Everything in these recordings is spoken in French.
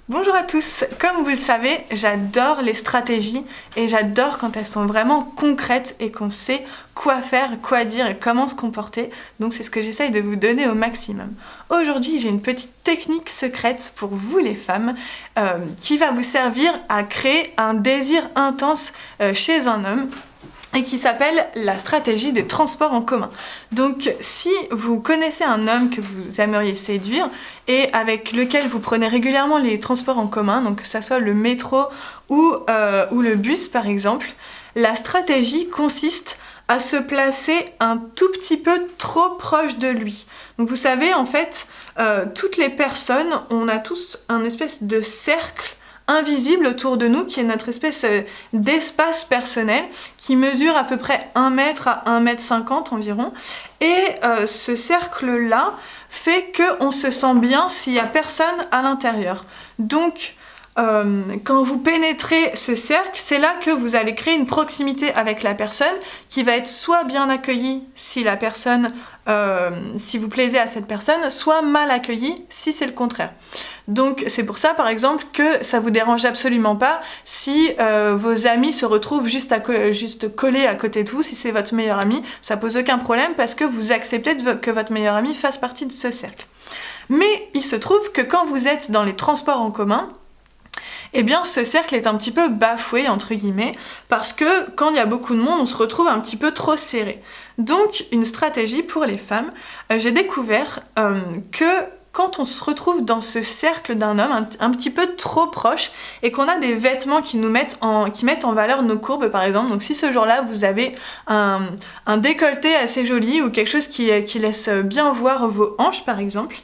Bonjour à tous, comme vous le savez, j'adore les stratégies et j'adore quand elles sont vraiment concrètes et qu'on sait quoi faire, quoi dire et comment se comporter. Donc c'est ce que j'essaye de vous donner au maximum. Aujourd'hui, j'ai une petite technique secrète pour vous les femmes qui va vous servir à créer un désir intense chez un homme, et qui s'appelle la stratégie des transports en commun. Donc si vous connaissez un homme que vous aimeriez séduire et avec lequel vous prenez régulièrement les transports en commun, donc que ce soit le métro ou le bus par exemple, la stratégie consiste à se placer un tout petit peu trop proche de lui. Donc vous savez, en fait, toutes les personnes, on a tous un espèce de cercle invisible autour de nous, qui est notre espèce d'espace personnel, qui mesure à peu près 1 mètre à 1,50 m environ. Et ce cercle-là fait qu'on se sent bien s'il n'y a personne à l'intérieur. Donc, quand vous pénétrez ce cercle, c'est là que vous allez créer une proximité avec la personne qui va être soit bien accueillie si la personne, si vous plaisez à cette personne, soit mal accueillie si c'est le contraire. Donc c'est pour ça par exemple que ça vous dérange absolument pas si vos amis se retrouvent juste collés à côté de vous, si c'est votre meilleur ami, ça pose aucun problème parce que vous acceptez que votre meilleur ami fasse partie de ce cercle. Mais il se trouve que quand vous êtes dans les transports en commun, eh bien ce cercle est un petit peu bafoué entre guillemets parce que quand il y a beaucoup de monde on se retrouve un petit peu trop serré. Donc une stratégie pour les femmes, j'ai découvert que quand on se retrouve dans ce cercle d'un homme un petit peu trop proche et qu'on a des vêtements qui mettent en valeur nos courbes par exemple, donc si ce jour-là vous avez un décolleté assez joli ou quelque chose qui laisse bien voir vos hanches par exemple,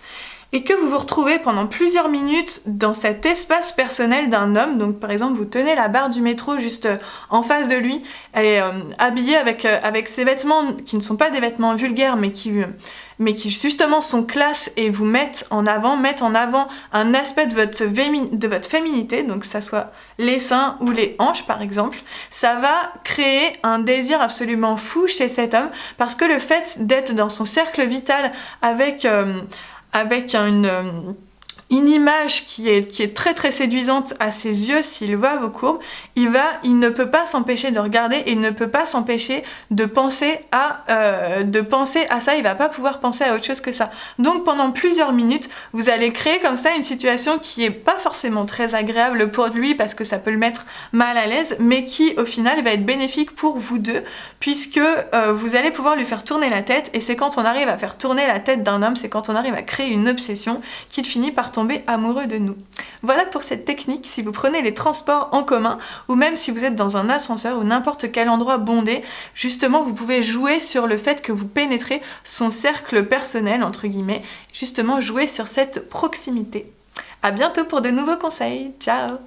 et que vous vous retrouvez pendant plusieurs minutes dans cet espace personnel d'un homme, donc par exemple vous tenez la barre du métro juste en face de lui, et habillé avec ces vêtements qui ne sont pas des vêtements vulgaires mais qui justement sont classe et vous mettent en avant un aspect de votre féminité, donc que ça soit les seins ou les hanches par exemple, ça va créer un désir absolument fou chez cet homme parce que le fait d'être dans son cercle vital avec une image qui est très très séduisante à ses yeux, s'il voit vos courbes, il ne peut pas s'empêcher de regarder et il ne peut pas s'empêcher de penser à ça, il va pas pouvoir penser à autre chose que ça. Donc pendant plusieurs minutes, vous allez créer comme ça une situation qui est pas forcément très agréable pour lui parce que ça peut le mettre mal à l'aise, mais qui au final va être bénéfique pour vous deux puisque vous allez pouvoir lui faire tourner la tête et c'est quand on arrive à faire tourner la tête d'un homme, c'est quand on arrive à créer une obsession qu'il finit par tomber amoureux de nous. Voilà pour cette technique. Si vous prenez les transports en commun ou même si vous êtes dans un ascenseur ou n'importe quel endroit bondé, justement vous pouvez jouer sur le fait que vous pénétrez son cercle personnel entre guillemets, justement jouer sur cette proximité. À bientôt pour de nouveaux conseils. Ciao.